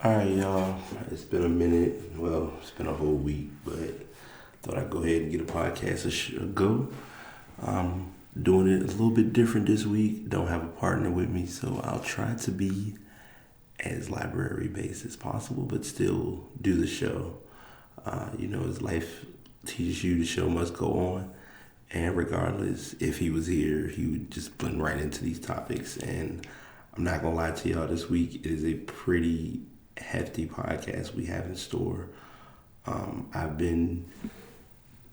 Alright, y'all. It's been a minute. Well, it's been a whole week, but thought I'd go ahead and get a podcast a go. Doing it a little bit different this week. Don't have a partner with me, so I'll try to be as library based as possible, but still do the show. As life teaches you, the show must go on. And regardless, if he was here, he would just blend right into these topics. And I'm not gonna lie to y'all, this week it is a pretty hefty podcast we have in store. I've been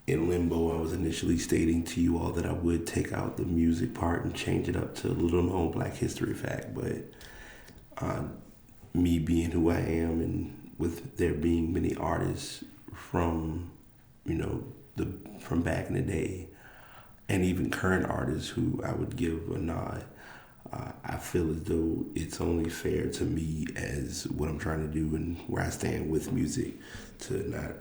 in limbo. I was initially stating to you all that I would take out the music part and change it up to a little known Black History fact, but uh, me being who I am, and with there being many artists from you know the from back in the day, and even current artists who I would give a nod. I feel as though it's only fair to me as what I'm trying to do and where I stand with music to not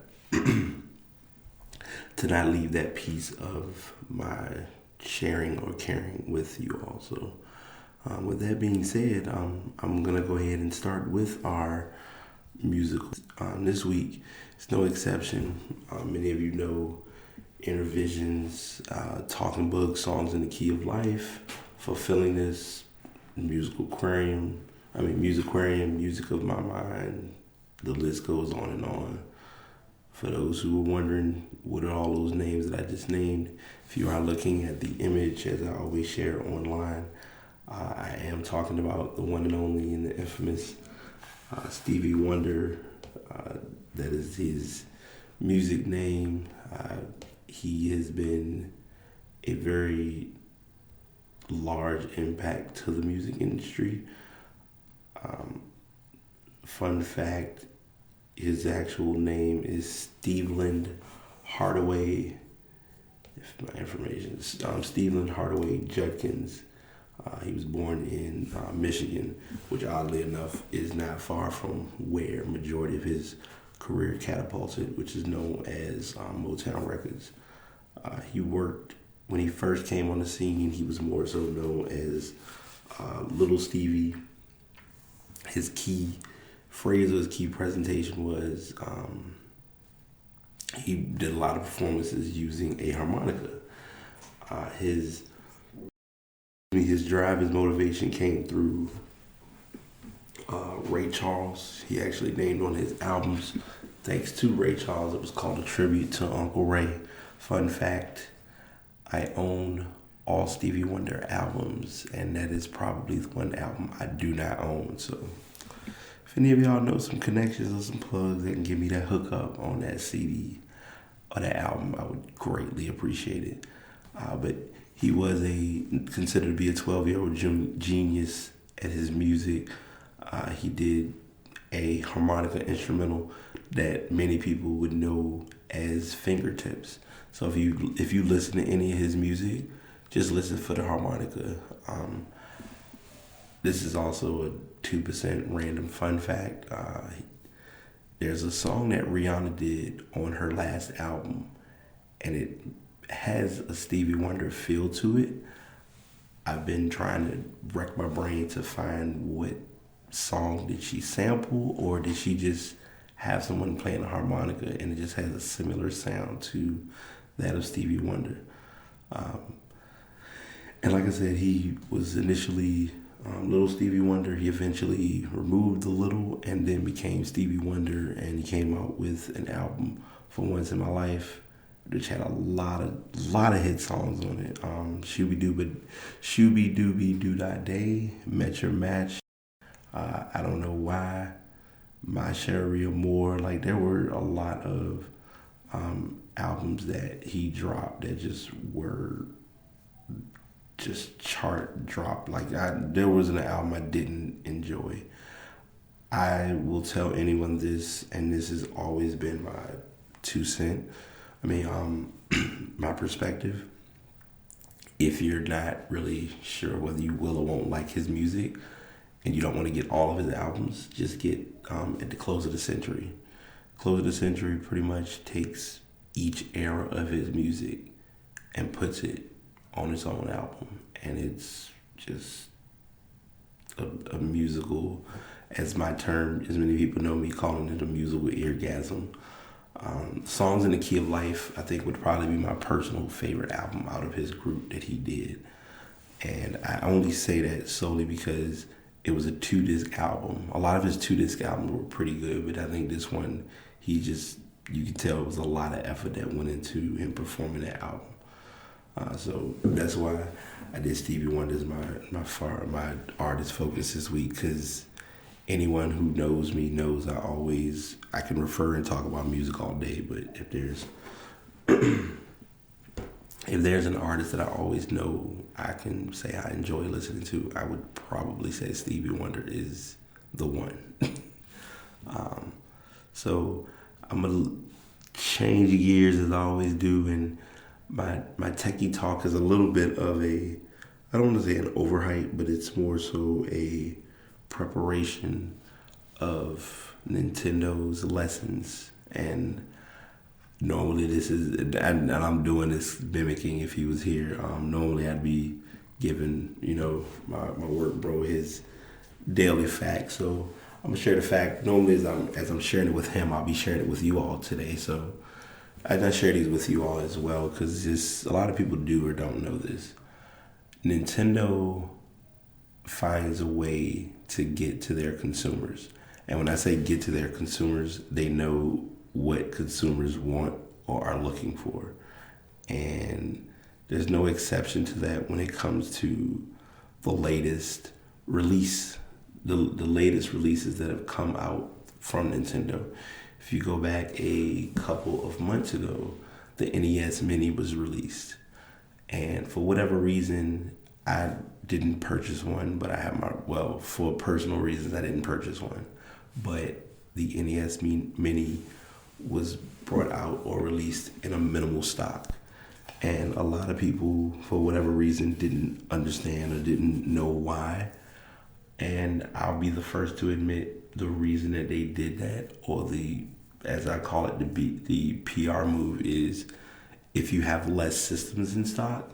to not leave that piece of my sharing or caring with you all. So, with that being said, I'm gonna go ahead and start with our musical. This week, it's no exception. Many of you know Intervision's Talking Book, Songs in the Key of Life, Fulfilling This, Musical Aquarium, Music Aquarium, Music of My Mind, the list goes on and on. For those who were wondering, what are all those names that I just named? If you are looking at the image, as I always share online, I am talking about the one and only and the infamous Stevie Wonder. That is his music name. He has been a very large impact to the music industry. Fun fact, his actual name is Steveland Hardaway. If my information is Steveland Hardaway Judkins. He was born in Michigan, which oddly enough is not far from where majority of his career catapulted, which is known as Motown Records. He worked when he first came on the scene. He was more so known as Little Stevie. His key phrase or his key presentation was he did a lot of performances using a harmonica. His drive, his motivation came through Ray Charles. He actually named one of his albums thanks to Ray Charles. It was called A Tribute to Uncle Ray. Fun fact, I own all Stevie Wonder albums, and that is probably the one album I do not own. So if any of y'all know some connections or some plugs that can give me that hookup on that CD or that album, I would greatly appreciate it. But he was considered to be a 12-year-old genius at his music. He did a harmonica instrumental that many people would know as fingertips. So if you listen to any of his music, just listen for the harmonica. This is also a 2% random fun fact. There's a song that Rihanna did on her last album, and it has a Stevie Wonder feel to it. I've been trying to wreck my brain to find what song did she sample, or did she just have someone playing a harmonica and it just has a similar sound to that of Stevie Wonder. And like I said, he was initially Little Stevie Wonder. He eventually removed the little and then became Stevie Wonder, and he came out with an album, For Once in My Life, which had a lot of hit songs on it. Shooby Dooby Doo Dah Day, Met Your Match, I Don't Know Why, My Sherry More. Like, there were a lot of albums that he dropped that just were just chart drop. There wasn't an album I didn't enjoy. I will tell anyone this, and this has always been my 2 cents. My perspective. If you're not really sure whether you will or won't like his music, and you don't want to get all of his albums, just get at the Close of the Century. Close of the Century pretty much takes each era of his music and puts it on its own album, and it's just a musical as my term, as many people know me, calling it a musical eargasm. Songs in the Key of Life, I think, would probably be my personal favorite album out of his group that he did. And I only say that solely because it was a 2-disc album. A lot of his 2-disc albums were pretty good, but I think this one, you could tell it was a lot of effort that went into him performing that album. So that's why I did Stevie Wonder as my artist focus this week, because anyone who knows me knows I can refer and talk about music all day, but if there's an artist that I always know I can say I enjoy listening to, I would probably say Stevie Wonder is the one. So I'm going to change gears as I always do, and my techie talk is a little bit of I don't want to say an overhype, but it's more so a preparation of Nintendo's lessons. And normally and I'm doing this mimicking if he was here. Normally I'd be giving, my work bro his daily facts. So I'm gonna share the fact. Normally as I'm sharing it with him, I'll be sharing it with you all today. So I share these with you all as well, because just a lot of people do or don't know this. Nintendo finds a way to get to their consumers. And when I say get to their consumers, they know what consumers want or are looking for. And there's no exception to that when it comes to the latest release, the latest releases that have come out from Nintendo. If you go back a couple of months ago, the NES Mini was released. And for whatever reason, I didn't purchase one, but for personal reasons, I didn't purchase one. But the NES Mini was brought out or released in a minimal stock. And a lot of people, for whatever reason, didn't understand or didn't know why. And I'll be the first to admit the reason that they did that, or as I call it, the PR move, is if you have less systems in stock,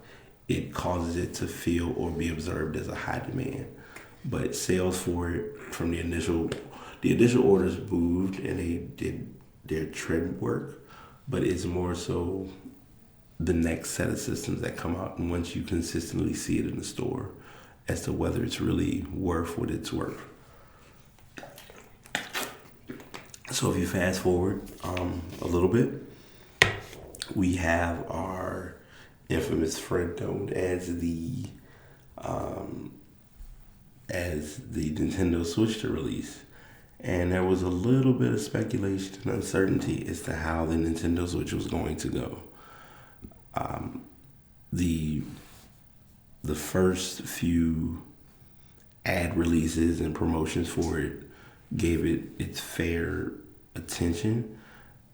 it causes it to feel or be observed as a high demand. But sales for it from the initial orders moved, and they did their trend work, but it's more so the next set of systems that come out, and once you consistently see it in the store, as to whether it's really worth what it's worth. So if you fast forward a little bit, we have our infamous friend known as the Nintendo Switch to release. And there was a little bit of speculation and uncertainty as to how the Nintendo Switch was going to go. The first few ad releases and promotions for it gave it its fair attention,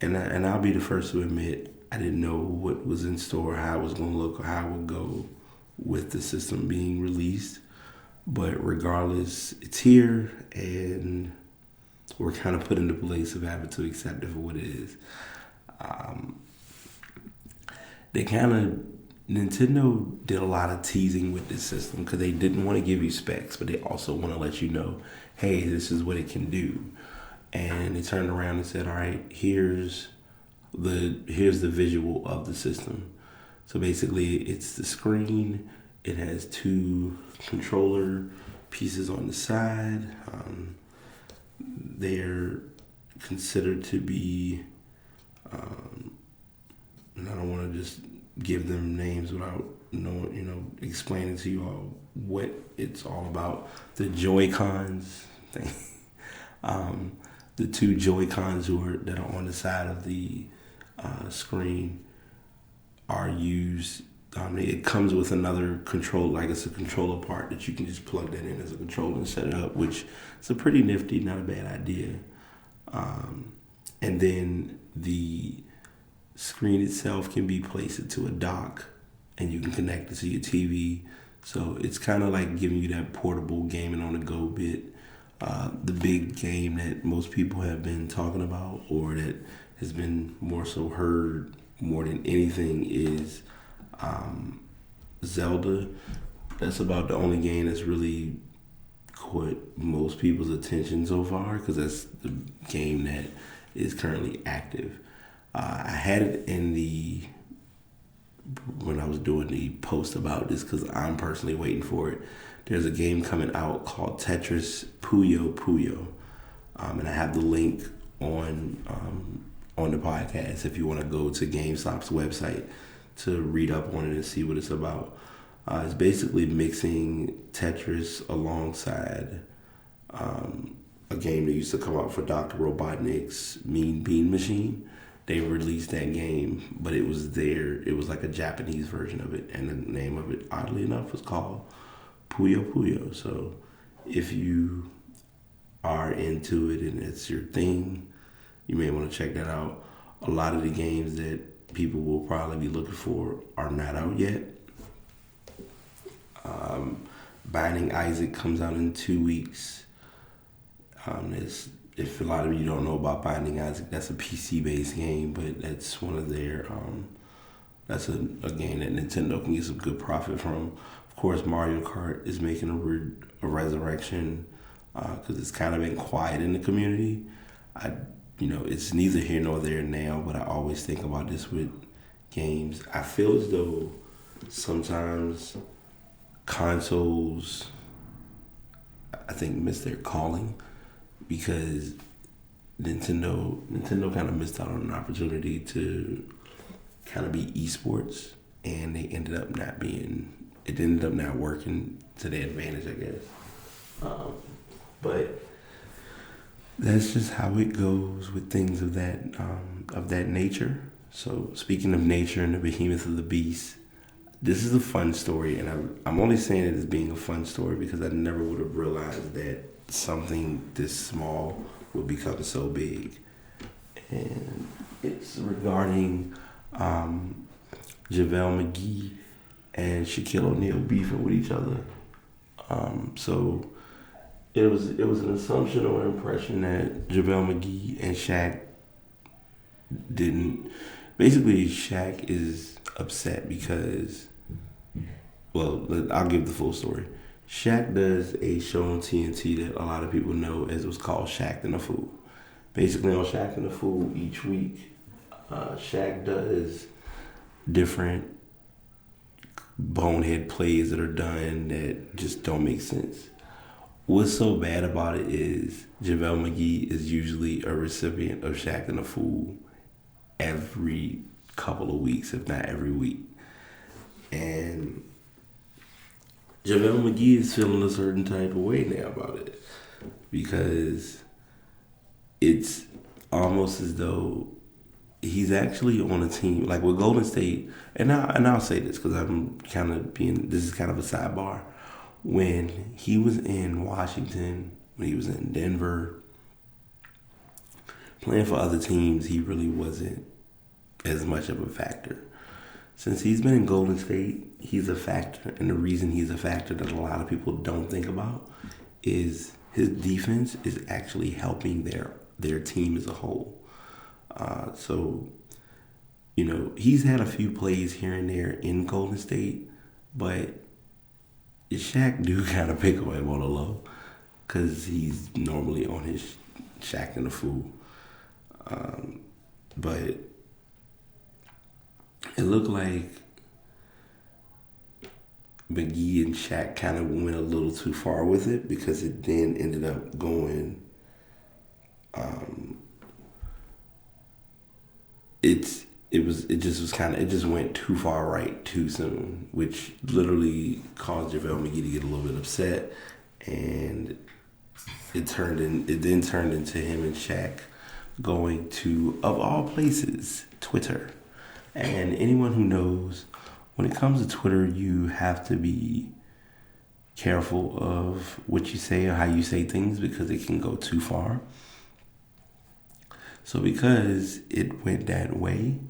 and I'll be the first to admit I didn't know what was in store, how it was going to look, or how it would go with the system being released. But regardless, it's here, and we're kind of put in the place of having to accept it for what it is. Nintendo did a lot of teasing with this system because they didn't want to give you specs, but they also want to let you know, hey, this is what it can do. And they turned around and said, all right, here's the visual of the system. So basically, it's the screen. It has 2 controller pieces on the side. They're considered to be, and I don't want to just give them names without explaining to you all what it's all about. The Joy-Cons thing. The 2 Joy-Cons that are on the side of the screen are used. It comes with another control, like it's a controller part that you can just plug that in as a controller and set it up, which is a pretty nifty, not a bad idea. And then the screen itself can be placed into a dock, and you can connect it to your TV. So it's kind of like giving you that portable gaming on the go bit. The big game that most people have been talking about, or that has been more so heard more than anything, is Zelda. That's about the only game that's really caught most people's attention so far because that's the game that is currently active. I had it when I was doing the post about this because I'm personally waiting for it. There's a game coming out called Tetris Puyo Puyo, and I have the link on the podcast if you want to go to GameStop's website to read up on it and see what it's about. It's basically mixing Tetris alongside a game that used to come out for Dr. Robotnik's Mean Bean Machine. They released that game, but it was like a Japanese version of it, and the name of it, oddly enough, was called Puyo Puyo. So if you are into it and it's your thing, you may want to check that out. A lot of the games that people will probably be looking for are not out yet. Binding Isaac comes out in 2 weeks. If a lot of you don't know about Binding Isaac, that's a PC-based game, but that's one of their, that's a game that Nintendo can get some good profit from. Of course, Mario Kart is making a resurrection because it's kind of been quiet in the community. It's neither here nor there now, but I always think about this with games. I feel as though sometimes consoles, I think, miss their calling because Nintendo kind of missed out on an opportunity to kind of be esports, and it ended up not working to their advantage, I guess. But that's just how it goes with things of that nature. So speaking of nature and the behemoth of the beast, this is a fun story, and I'm only saying it as being a fun story because I never would have realized that something this small would become so big. And it's regarding JaVale McGee and Shaquille O'Neal beefing with each other. So it was an assumption or impression that JaVale McGee and Shaq didn't. Basically, Shaq is upset because, well, I'll give the full story. Shaq does a show on TNT that a lot of people know as it was called Shaq and the Fool. Basically, on Shaq and the Fool, each week, Shaq does different bonehead plays that are done that just don't make sense. What's so bad about it is JaVale McGee is usually a recipient of Shaq and the Fool every couple of weeks, if not every week. And JaVale McGee is feeling a certain type of way now about it because it's almost as though he's actually on a team like with Golden State. And I'll say this because this is kind of a sidebar. When he was in Washington, when he was in Denver, playing for other teams, he really wasn't as much of a factor. Since he's been in Golden State, he's a factor. And the reason he's a factor that a lot of people don't think about is his defense is actually helping their team as a whole. So, he's had a few plays here and there in Golden State, but Shaq do kind of pick on him on the low because he's normally on his Shaq and the Fool. But it looked like McGee and Shaq kind of went a little too far with it because it then ended up going. It just went too far right too soon, which literally caused JaVale McGee to get a little bit upset, and it then turned into him and Shaq going to, of all places, Twitter. And anyone who knows, when it comes to Twitter, you have to be careful of what you say or how you say things because it can go too far. So because it went that way,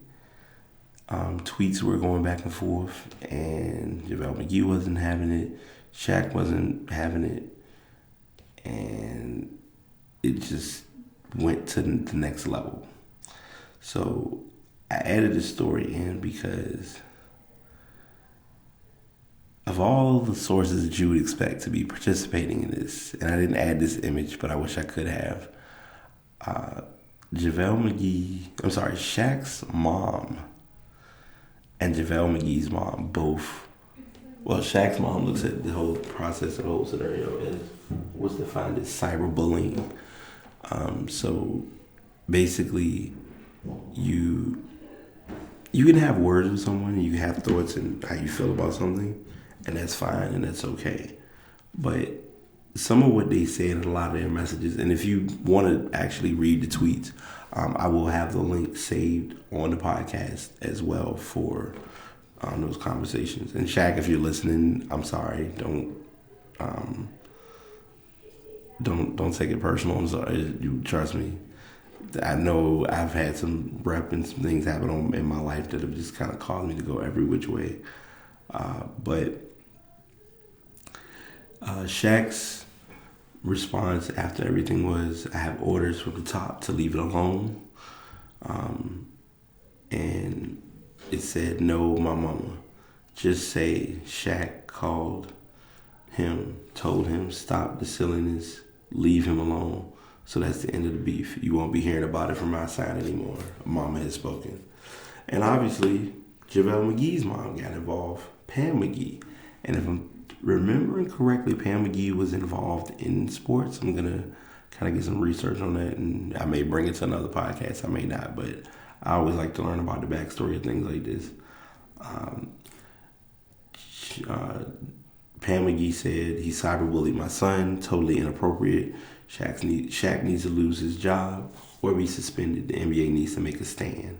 tweets were going back and forth, and JaVale McGee wasn't having it, Shaq wasn't having it, and it just went to the next level. So I added this story in because of all the sources that you would expect to be participating in this, and I didn't add this image, but I wish I could have. Shaq's mom and JaVale McGee's mom both. Well, Shaq's mom looks at the whole process, the whole scenario as what's defined as cyberbullying. So basically, you can have words with someone, you can have thoughts and how you feel about something, and that's fine and that's okay. But some of what they say in a lot of their messages, and if you want to actually read the tweets, I will have the link saved on the podcast as well for those conversations. And Shaq, if you're listening, I'm sorry. Don't take it personal. I'm sorry. You trust me. I know I've had some rep and some things happen in my life that have just kind of caused me to go every which way. But Shaq's response after everything was, I have orders from the top to leave it alone. And it said, no, my mama. Just say Shaq called him, told him, stop the silliness, leave him alone. So that's the end of the beef. You won't be hearing about it from my side anymore. Mama has spoken. And obviously, JaVale McGee's mom got involved, Pam McGee. And if I'm remembering correctly, Pam McGee was involved in sports. I'm going to kind of get some research on that, and I may bring it to another podcast. I may not, but I always like to learn about the backstory of things like this. Pam McGee said, he cyberbullied my son, totally inappropriate. Shaq needs to lose his job or be suspended. The NBA needs to make a stand.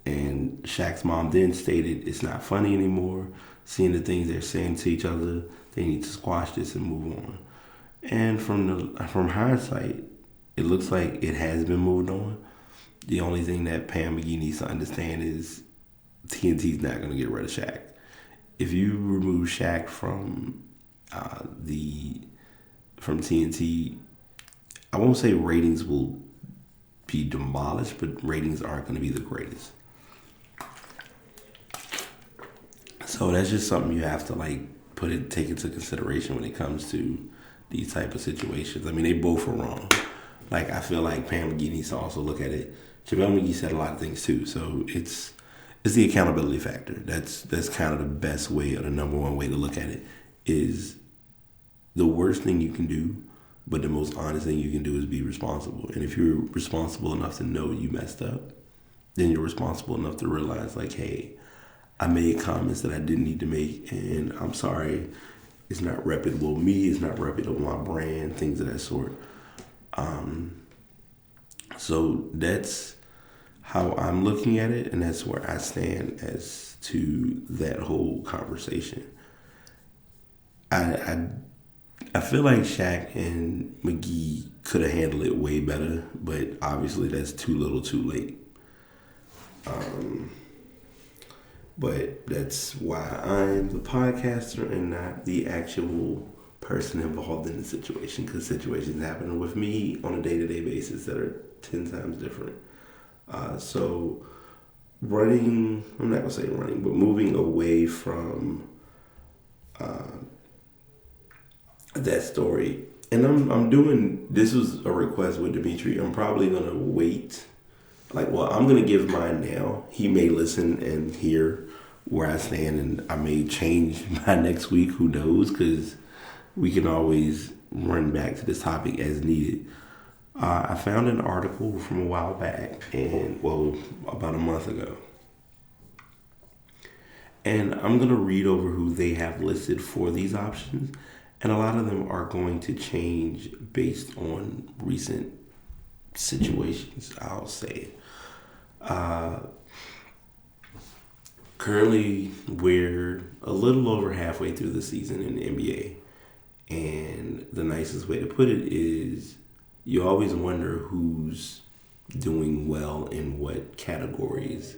And Shaq's mom then stated, it's not funny anymore. Seeing the things they're saying to each other, they need to squash this and move on. And from hindsight, it looks like it has been moved on. The only thing that Pam McGee needs to understand is TNT's not going to get rid of Shaq. If you remove Shaq from TNT, I won't say ratings will be demolished, but ratings aren't going to be the greatest. So that's just something you have to take into consideration when it comes to these type of situations. I mean, they both are wrong. I feel like Pam McGee needs to also look at it. JaVale McGee said a lot of things too, so it's the accountability factor. That's kind of the best way, or the number one way to look at it, is the worst thing you can do, but the most honest thing you can do is be responsible. And if you're responsible enough to know you messed up, then you're responsible enough to realize, hey, I made comments that I didn't need to make, and I'm sorry. It's not reputable me. It's not reputable my brand, things of that sort. So that's how I'm looking at it, and that's where I stand as to that whole conversation. I feel like Shaq and McGee could have handled it way better, but obviously that's too little too late. But that's why I'm the podcaster and not the actual person involved in the situation, because situations happen with me on a day-to-day basis that are 10 times different. So I'm not going to say running, but moving away from that story. And this was a request with Dimitri. I'm probably going to wait. I'm going to give mine now. He may listen and hear where I stand, and I may change by next week. Who knows? Because we can always run back to this topic as needed. I found an article from a while back, about a month ago. And I'm going to read over who they have listed for these options. And a lot of them are going to change based on recent situations, I'll say. Currently, we're a little over halfway through the season in the NBA. And the nicest way to put it is you always wonder who's doing well in what categories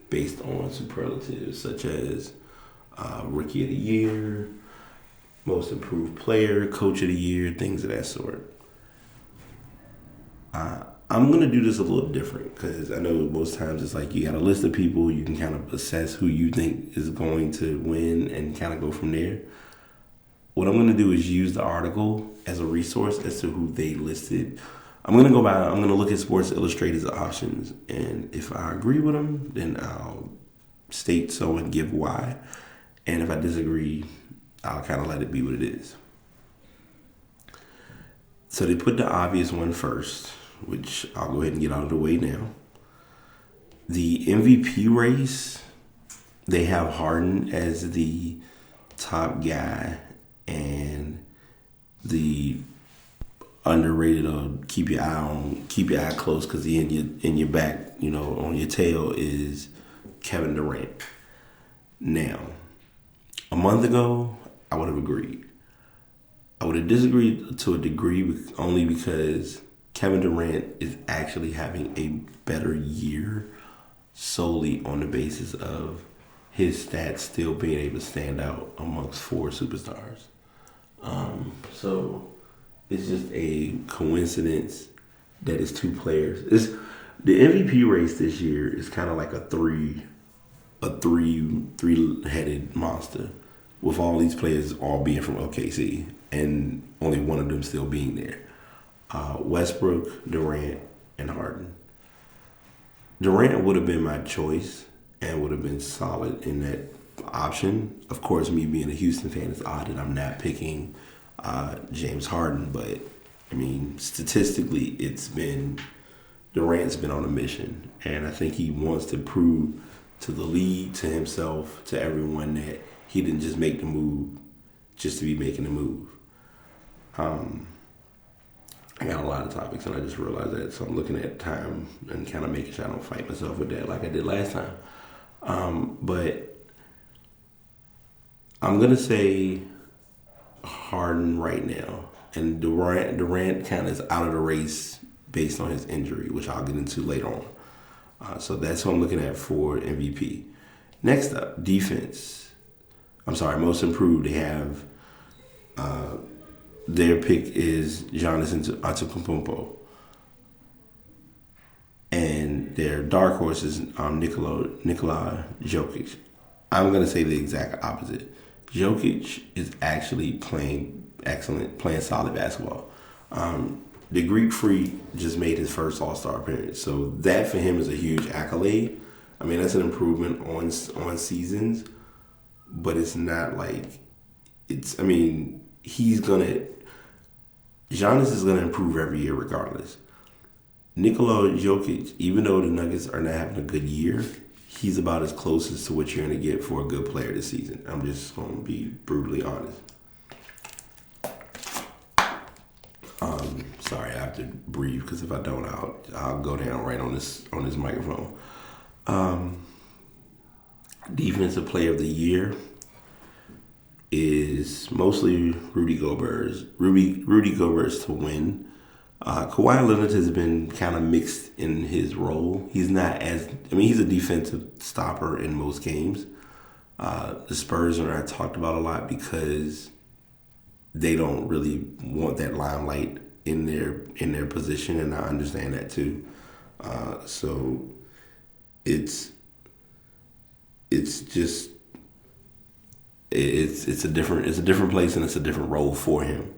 based on superlatives such as Rookie of the Year, Most Improved Player, Coach of the Year, things of that sort. I'm going to do this a little different because I know most times it's like you got a list of people, you can kind of assess who you think is going to win and kind of go from there. What I'm going to do is use the article as a resource as to who they listed. I'm going to look at Sports Illustrated's options, and if I agree with them, then I'll state so and give why. And if I disagree, I'll kind of let it be what it is. So they put the obvious one first, which I'll go ahead and get out of the way now. The MVP race, they have Harden as the top guy, and the underrated or keep your eye close because he in your back, on your tail is Kevin Durant. Now, a month ago, I would have agreed. I would have disagreed to a degree only because Kevin Durant is actually having a better year solely on the basis of his stats still being able to stand out amongst four superstars. So it's just a coincidence that it's two players. The MVP race this year is kind of like a three-headed monster, with all these players all being from OKC and only one of them still being there. Westbrook, Durant, and Harden. Durant would have been my choice and would have been solid in that option. Of course, me being a Houston fan, it's odd that I'm not picking James Harden, but I mean, statistically, Durant's been on a mission, and I think he wants to prove to the league, to himself, to everyone that he didn't just make the move just to be making the move. I got a lot of topics, and I just realized that, so I'm looking at time and kind of making sure I don't fight myself with that like I did last time. But I'm going to say Harden right now, and Durant kind of is out of the race based on his injury, which I'll get into later on. So that's what I'm looking at for MVP. Next up, defense. Most improved. They have their pick is Giannis Antetokounmpo, and their dark horse is Nikola Jokic. I'm gonna say the exact opposite. Jokic is actually playing excellent, playing solid basketball. The Greek Freak just made his first All-Star appearance, so that for him is a huge accolade. I mean, that's an improvement on seasons, but it's not like it's. I mean, Giannis is gonna improve every year regardless. Nikola Jokic, even though the Nuggets are not having a good year, he's about as close as to what you're gonna get for a good player this season. I'm just gonna be brutally honest. Sorry, I have to breathe because if I don't, I'll go down right on this microphone. Defensive Player of the Year is mostly Rudy Gobert's to win. Kawhi Leonard has been kind of mixed in his role. He's a defensive stopper in most games. The Spurs are not talked about a lot because they don't really want that limelight in their position, and I understand that too. So it's just it's a different place, and it's a different role for him.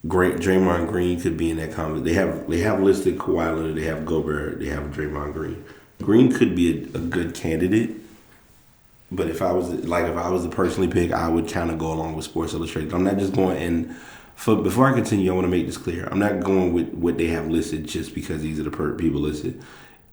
Draymond Green could be in that comment. They have listed Kawhi Leonard, they have Gobert, they have Draymond Green. Green could be a good candidate, but if I was to personally pick, I would kind of go along with Sports Illustrated. I'm not just going before I continue, I want to make this clear. I'm not going with what they have listed just because these are the people listed.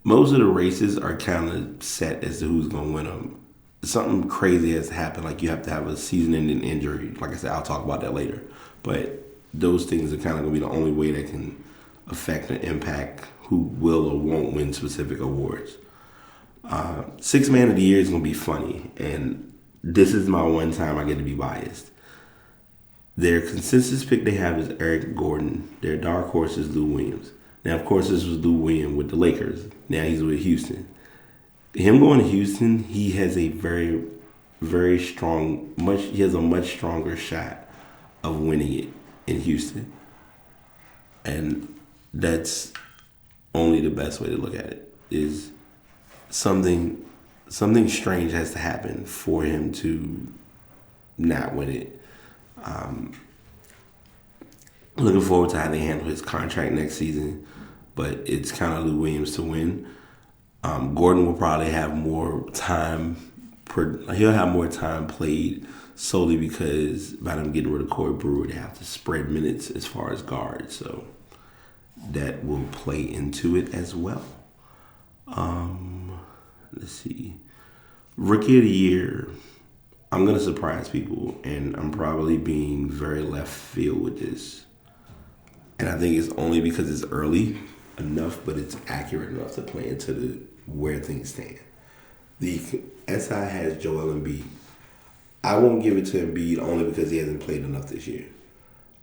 Most of the races are kind of set as to who's going to win them. Something crazy has happened, like you have to have a season-ending injury. Like I said, I'll talk about that later. But those things are kind of going to be the only way that can affect and impact who will or won't win specific awards. Sixth Man of the Year is going to be funny, and this is my one time I get to be biased. Their consensus pick they have is Eric Gordon. Their dark horse is Lou Williams. Now, of course, this was Lou Williams with the Lakers. Now he's with Houston. Him going to Houston, he has a very, very he has a much stronger shot of winning it in Houston. And that's only the best way to look at it. Is something strange has to happen for him to not win it. Looking forward to how they handle his contract next season, but it's kind of Lou Williams to win. Gordon will probably have more time. He'll have more time played solely because by them getting rid of Corey Brewer, they have to spread minutes as far as guards. So that will play into it as well. Let's see. Rookie of the Year. I'm going to surprise people, and I'm probably being very left field with this. And I think it's only because it's early enough, but it's accurate enough to play into where things stand. The SI has Joel Embiid. I won't give it to Embiid only because he hasn't played enough this year.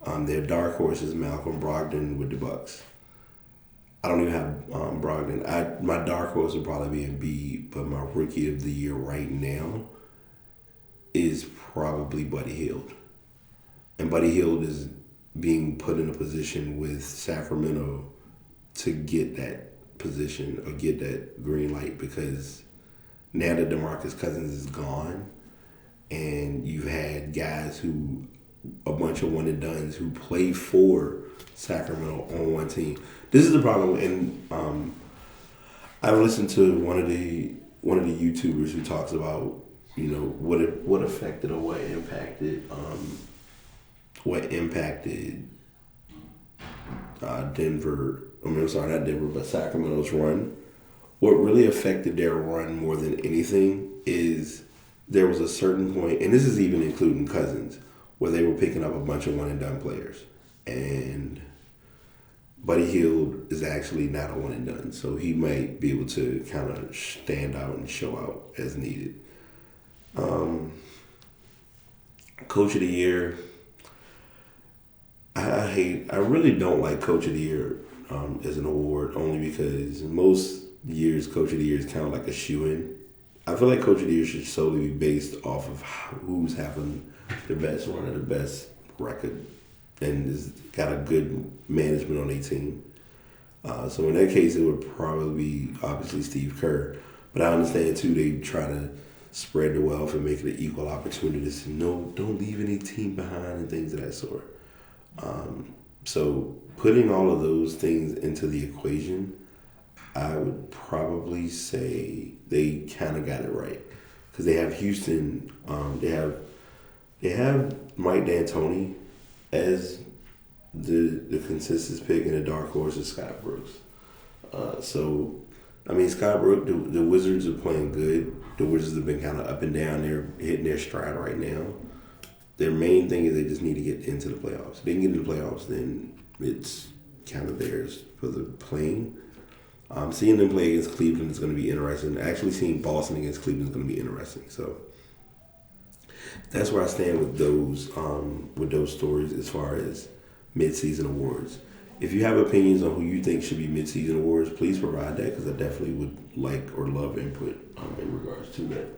Their dark horse is Malcolm Brogdon with the Bucks. I don't even have Brogdon. My dark horse would probably be Embiid, but my Rookie of the Year right now is probably Buddy Hield. And Buddy Hield is being put in a position with Sacramento to get that position or get that green light, because now that DeMarcus Cousins is gone and you've had guys who, a bunch of one and dones who play for Sacramento on one team. This is the problem, and I've listened to one of the YouTubers who talks about, you know, what affected or what impacted Denver. I'm sorry, not Denver, but Sacramento's run. What really affected their run more than anything is there was a certain point, and this is even including Cousins, where they were picking up a bunch of one and done players, and Buddy Hield is actually not a one and done, so he might be able to kind of stand out and show out as needed. Coach of the Year. I really don't like Coach of the Year as an award, only because most years Coach of the Year is kind of like a shoe-in. I feel like Coach of the Year should solely be based off of who's having the best run or the best record and has got a good management on their team. So in that case, it would probably be obviously Steve Kerr. But I understand too, they try to spread the wealth and make it an equal opportunity. So no, don't leave any team behind and things of that sort. So putting all of those things into the equation, I would probably say they kind of got it right, because they have Houston. They have Mike D'Antoni as the consensus pick, and the dark horse is Scott Brooks. So I mean, Scott Brooks, the Wizards are playing good. The Wizards have been kind of up and down. They're hitting their stride right now. Their main thing is they just need to get into the playoffs. If they can get into the playoffs, then it's kind of theirs for the playing. Seeing them play against Cleveland is going to be interesting. Actually, seeing Boston against Cleveland is going to be interesting. So that's where I stand with those stories as far as mid-season awards. If you have opinions on who you think should be mid-season awards, please provide that, because I definitely would like or love input in regards to that.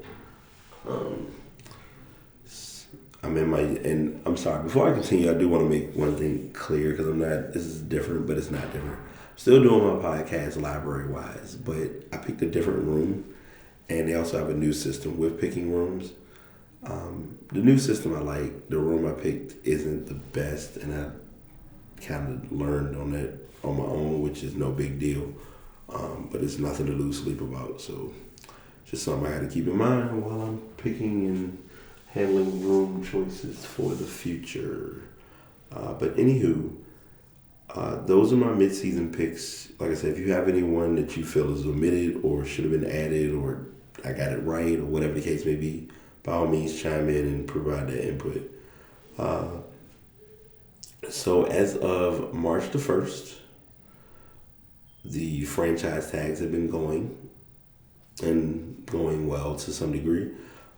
I'm sorry, before I continue, I do want to make one thing clear, because this is different, but it's not different. I'm still doing my podcast library-wise, but I picked a different room, and they also have a new system with picking rooms. The new system I like. The room I picked isn't the best, and I kind of learned on that on my own, which is no big deal. But it's nothing to lose sleep about. So just something I got to keep in mind while I'm picking and handling room choices for the future. But anywho, those are my mid-season picks. Like I said, if you have anyone that you feel is omitted or should have been added, or I got it right, or whatever the case may be, by all means chime in and provide that input. So as of March the 1st, the franchise tags have been going well to some degree.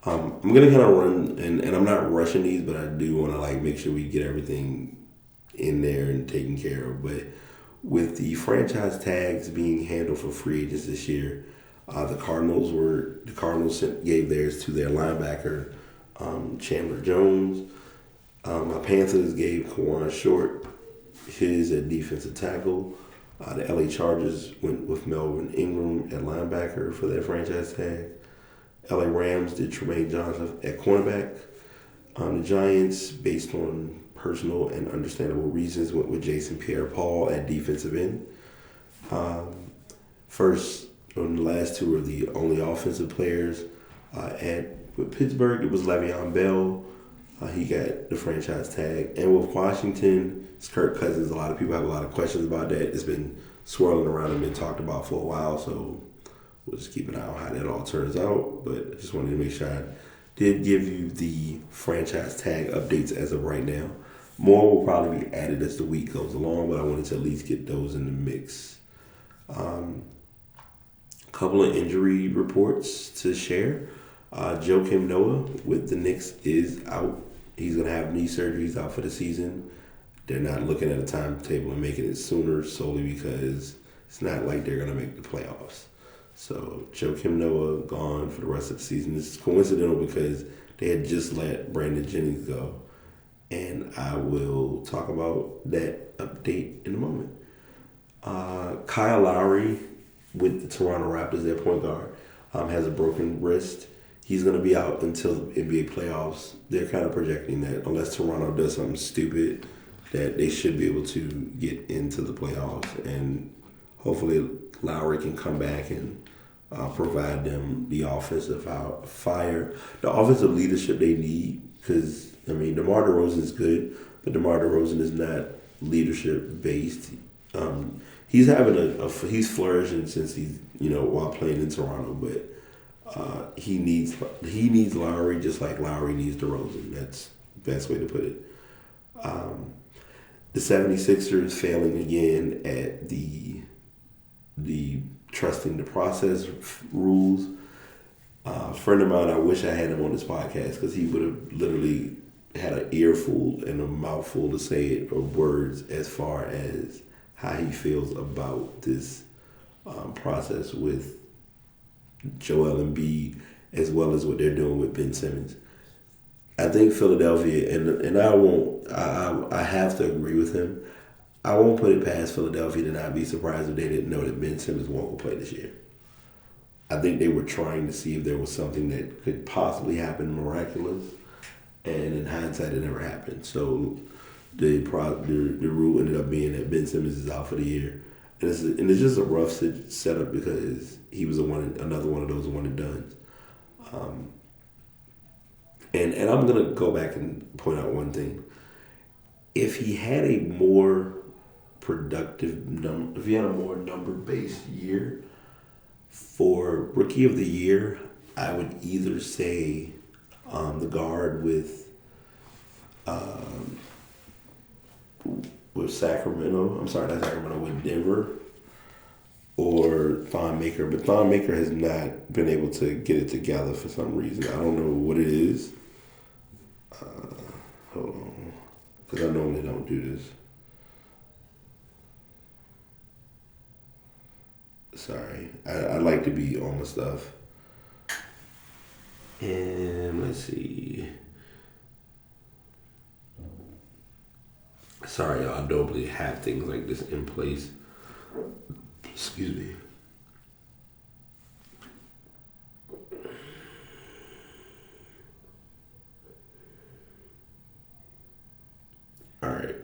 I'm going to kind of run, and I'm not rushing these, but I do want to make sure we get everything in there and taken care of. But with the franchise tags being handled for free agents this year, the Cardinals gave theirs to their linebacker, Chandler Jones. My Panthers gave Kawan Short his at defensive tackle. The LA Chargers went with Melvin Ingram at linebacker for their franchise tag. LA Rams did Tremaine Johnson at cornerback. The Giants, based on personal and understandable reasons, went with Jason Pierre-Paul at defensive end. First, on the last two are the only offensive players. With Pittsburgh, it was Le'Veon Bell. He got the franchise tag. And with Washington, it's Kirk Cousins. A lot of people have a lot of questions about that. It's been swirling around and been talked about for a while, so we'll just keep an eye on how that all turns out. But I just wanted to make sure I did give you the franchise tag updates as of right now. More will probably be added as the week goes along, but I wanted to at least get those in the mix. Couple of injury reports to share. Joakim Noah with the Knicks is out. He's going to have knee surgery. He's out for the season. They're not looking at a timetable and making it sooner solely because it's not like they're going to make the playoffs. So Joakim Noah gone for the rest of the season. This is coincidental because they had just let Brandon Jennings go. And I will talk about that update in a moment. Kyle Lowry with the Toronto Raptors, their point guard, has a broken wrist. He's going to be out until the NBA playoffs. They're kind of projecting that unless Toronto does something stupid, that they should be able to get into the playoffs. And hopefully Lowry can come back and provide them the offensive fire, the offensive leadership they need. Because, I mean, DeMar DeRozan is good, but DeMar DeRozan is not leadership-based. He's having he's flourishing since he's, while playing in Toronto, but he needs Lowry just like Lowry needs DeRozan. That's the best way to put it. The 76ers failing again at the trusting the process rules. A friend of mine, I wish I had him on this podcast because he would have literally had an earful and a mouthful to say it, or words as far as how he feels about this process with Joel Embiid, as well as what they're doing with Ben Simmons. I think Philadelphia, and I have to agree with him. I won't put it past Philadelphia to not be surprised if they didn't know that Ben Simmons won't play this year. I think they were trying to see if there was something that could possibly happen miraculous, and in hindsight, it never happened. So the rule ended up being that Ben Simmons is out for the year. And it's just a rough setup because he was another one of those one and dones. And I'm gonna go back and point out one thing. If he had a more productive if he had a more number-based year for Rookie of the Year, I would either say the guard with Sacramento. I'm sorry, not Sacramento, with Denver, or Thon Maker. But Thon Maker has not been able to get it together for some reason. I don't know what it is. Hold on, because I normally don't do this. Sorry, I like to be on my stuff. And let's see. Sorry, y'all. I don't really have things like this in place. Excuse me. All right.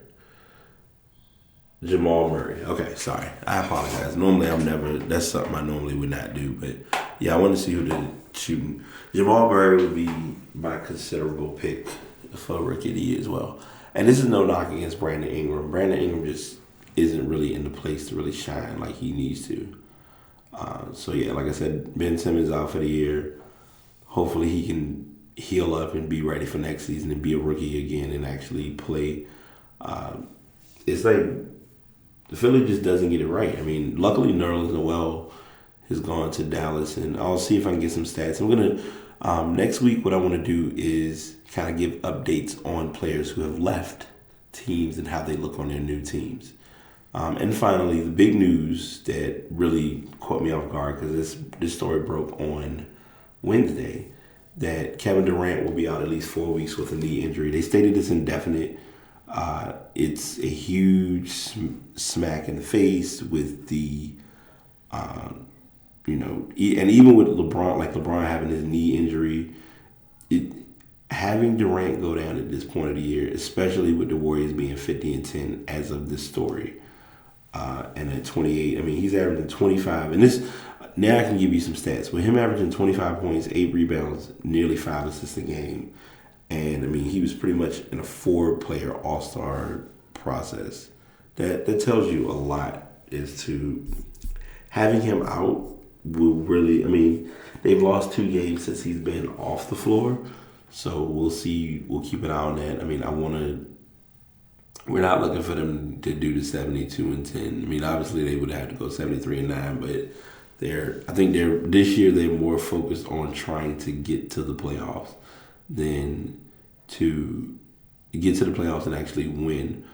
Jamal Murray. Okay, sorry. I apologize. Normally, that's something I normally would not do. But yeah, I want to see who the shooting. Jamal Murray would be my considerable pick for Rookie of the Year as well. And this is no knock against Brandon Ingram. Brandon Ingram just isn't really in the place to really shine like he needs to. So yeah, like I said, Ben Simmons out for the year. Hopefully he can heal up and be ready for next season and be a rookie again and actually play. It's like the Philly just doesn't get it right. I mean, luckily Nerlens Noel has gone to Dallas, and I'll see if I can get some stats. I'm gonna next week. What I want to do is kind of give updates on players who have left teams and how they look on their new teams. And finally, the big news that really caught me off guard, because this story broke on Wednesday, that Kevin Durant will be out at least 4 weeks with a knee injury. They stated it's indefinite. It's a huge smack in the face with the, and even with LeBron having his knee injury, having Durant go down at this point of the year, especially with the Warriors being 50-10 as of this story, and at 28, I mean, he's averaging 25, and this. Now I can give you some stats. With him averaging 25 points, 8 rebounds, nearly 5 assists a game, and I mean he was pretty much in a 4-player All-Star process. That tells you a lot as to having him out will really. I mean, they've lost 2 games since he's been off the floor, so we'll see. We'll keep an eye on that. I mean, we're not looking for them to do the 72-10. I mean, obviously they would have to go 73-9, but. I think this year they're more focused on trying to get to the playoffs than to get to the playoffs and actually win,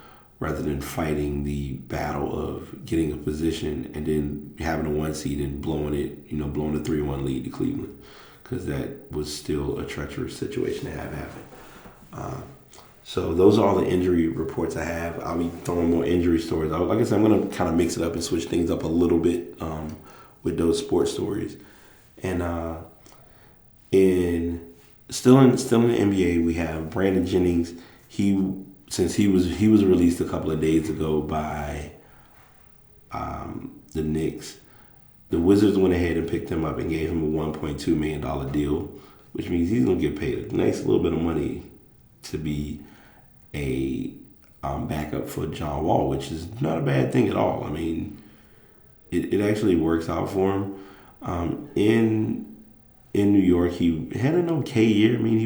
rather than fighting the battle of getting a position and then having a 1 seed and blowing the 3-1 lead to Cleveland, because that was still a treacherous situation to have happen. So those are all the injury reports I have. I'll be throwing more injury stories. Like I said, I'm going to kind of mix it up and switch things up a little bit. With those sports stories, and still in the NBA, we have Brandon Jennings. He was released a couple of days ago by the Knicks. The Wizards went ahead and picked him up and gave him a $1.2 million deal, which means he's gonna get paid a nice little bit of money to be a backup for John Wall, which is not a bad thing at all. I mean. It actually works out for him. In New York, he had an okay year. I mean,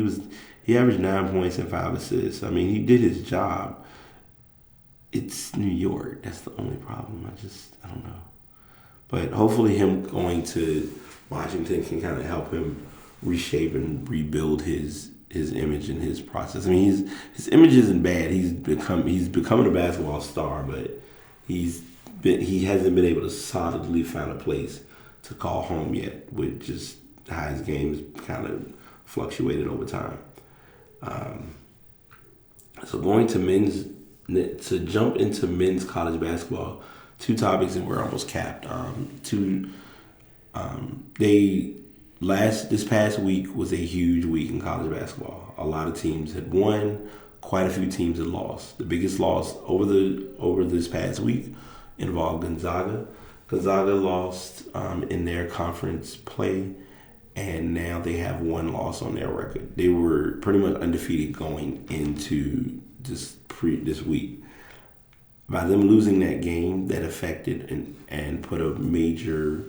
he averaged 9 points and 5 assists. I mean, he did his job. It's New York. That's the only problem. I don't know. But hopefully him going to Washington can kind of help him reshape and rebuild his image and his process. I mean, his image isn't bad. He's becoming a basketball star, but he hasn't been able to solidly find a place to call home yet, with just how his game has kind of fluctuated over time. So going to jump into men's college basketball, 2 topics and we're almost capped. This past week was a huge week in college basketball. A lot of teams had won, quite a few teams had lost. The biggest loss over this past week involved Gonzaga. Gonzaga lost in their conference play, and now they have 1 loss on their record. They were pretty much undefeated going into this week. By them losing that game, that affected and put a major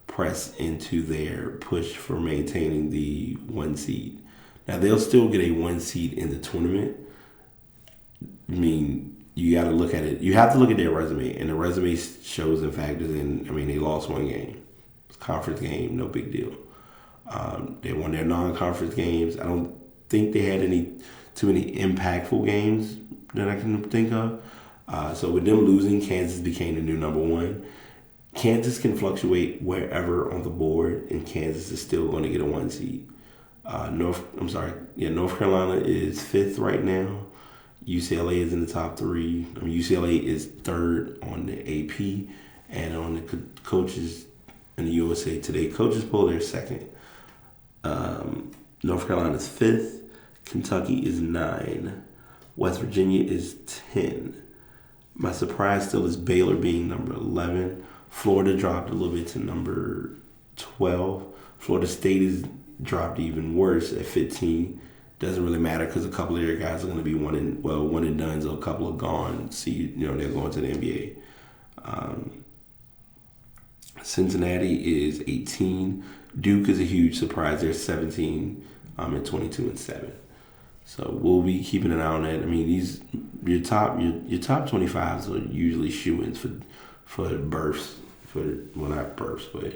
press into their push for maintaining the 1 seed. Now they'll still get a 1 seed in the tournament. I mean, you got to look at it. You have to look at their resume, and the resume shows and factors in. I mean, they lost 1 game. It's a conference game, no big deal. They won their non-conference games. I don't think they had too many impactful games that I can think of. So with them losing, Kansas became the new number 1. Kansas can fluctuate wherever on the board, and Kansas is still going to get a 1 seed. North Carolina is 5th right now. UCLA is in the top 3. I mean, UCLA is 3rd on the AP, and on the coaches in the USA Today coaches poll, they're 2nd. North Carolina is 5th. Kentucky is 9. West Virginia is 10. My surprise still is Baylor being number 11. Florida dropped a little bit to number 12. Florida State is dropped even worse at 15. Doesn't really matter because a couple of their guys are going to be one and done, so a couple are gone. They're going to the NBA. Cincinnati is 18. Duke is a huge surprise. They're 17 at 22-7. So we'll be keeping an eye on that. I mean, your top 25s are usually shoo-ins for berths, not berths, but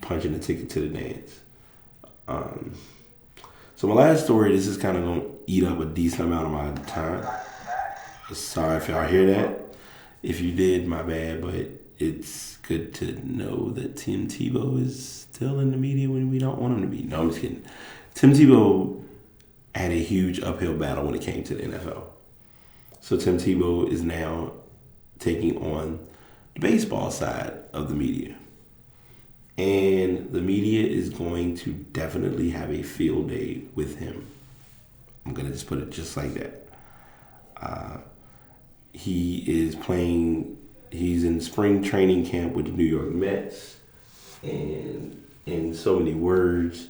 punching the ticket to the dance. So my last story, this is kind of going to eat up a decent amount of my time. Sorry if y'all hear that. If you did, my bad, but it's good to know that Tim Tebow is still in the media when we don't want him to be. No, I'm just kidding. Tim Tebow had a huge uphill battle when it came to the NFL. So Tim Tebow is now taking on the baseball side of the media. And the media is going to definitely have a field day with him. I'm going to just put it just like that. He is playing, he's in spring training camp with the New York Mets. And in so many words,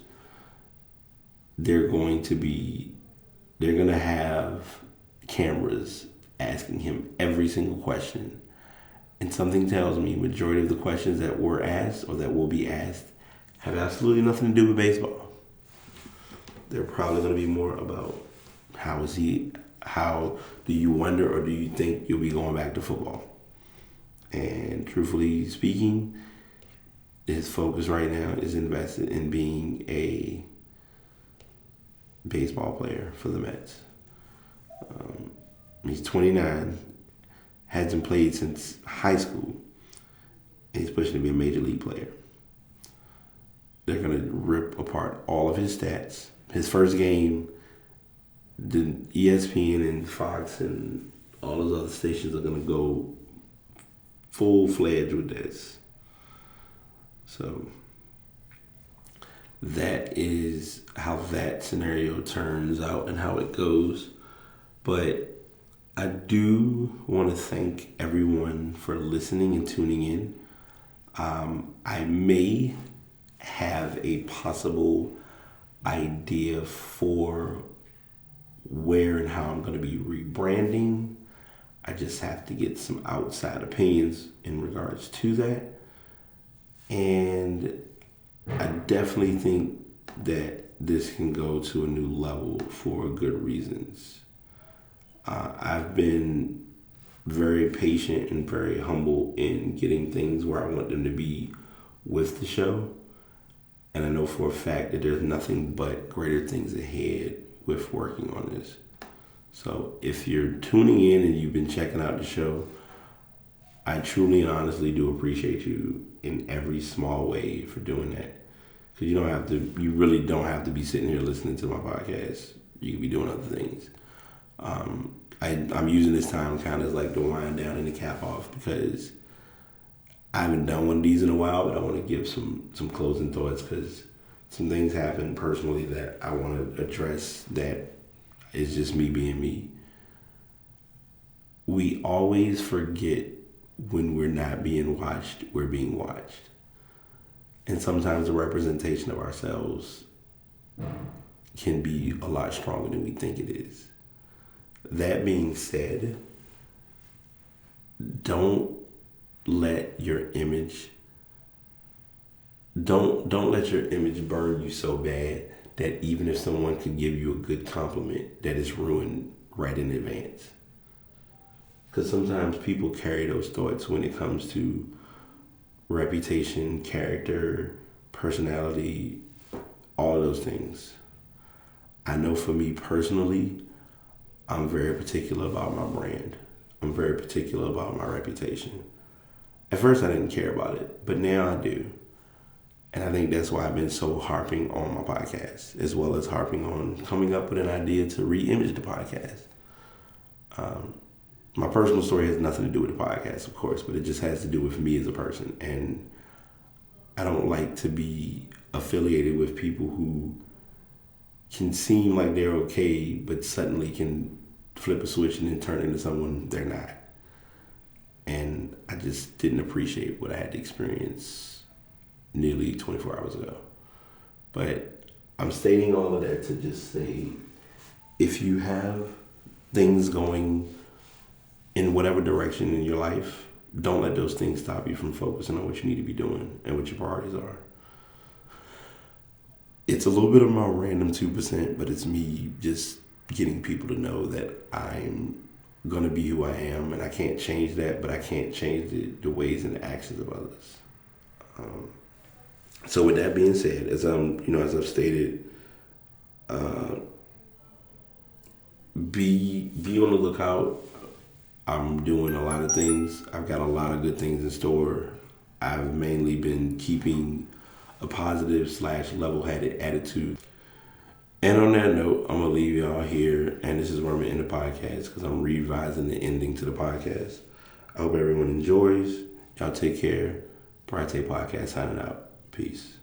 they're going to have cameras asking him every single question. And something tells me majority of the questions that were asked or that will be asked have absolutely nothing to do with baseball. They're probably going to be more about how do you wonder or do you think you'll be going back to football? And truthfully speaking, his focus right now is invested in being a baseball player for the Mets. He's 29, hasn't played since high school, and he's pushing to be a major league player. They're going to rip apart all of his stats. His first game, the ESPN and Fox and all those other stations are going to go full-fledged with this. So that is how that scenario turns out and how it goes. But I do want to thank everyone for listening and tuning in. I may have a possible idea for where and how I'm going to be rebranding. I just have to get some outside opinions in regards to that. And I definitely think that this can go to a new level for good reasons. I've been very patient and very humble in getting things where I want them to be with the show. And I know for a fact that there's nothing but greater things ahead with working on this. So if you're tuning in and you've been checking out the show, I truly and honestly do appreciate you in every small way for doing that. Because you really don't have to be sitting here listening to my podcast. You can be doing other things. I'm using this time kind of like to wind down and to cap off because I haven't done one of these in a while, but I want to give some closing thoughts because some things happened personally that I want to address that is just me being me. We always forget when we're not being watched, we're being watched. And sometimes the representation of ourselves can be a lot stronger than we think it is. That being said, don't let your image burn you so bad that even if someone could give you a good compliment, that is ruined right in advance. Because sometimes people carry those thoughts when it comes to reputation, character, personality, all of those things. I know for me personally, I'm very particular about my brand. I'm very particular about my reputation. At first I didn't care about it, but now I do. And I think that's why I've been so harping on my podcast, as well as harping on coming up with an idea to re-image the podcast. My personal story has nothing to do with the podcast, of course, but it just has to do with me as a person. And I don't like to be affiliated with people who can seem like they're okay, but suddenly can flip a switch and then turn into someone they're not. And I just didn't appreciate what I had to experience nearly 24 hours ago. But I'm stating all of that to just say, if you have things going in whatever direction in your life, don't let those things stop you from focusing on what you need to be doing and what your priorities are. It's a little bit of my random 2%, but it's me just getting people to know that I'm going to be who I am, and I can't change that, but I can't change the ways and the actions of others. So with that being said, as I've stated, be on the lookout. I'm doing a lot of things. I've got a lot of good things in store. I've mainly been keeping a positive / level-headed attitude. And on that note, I'm going to leave y'all here. And this is where I'm going to end the podcast because I'm revising the ending to the podcast. I hope everyone enjoys. Y'all take care. Parate Podcast signing out. Peace.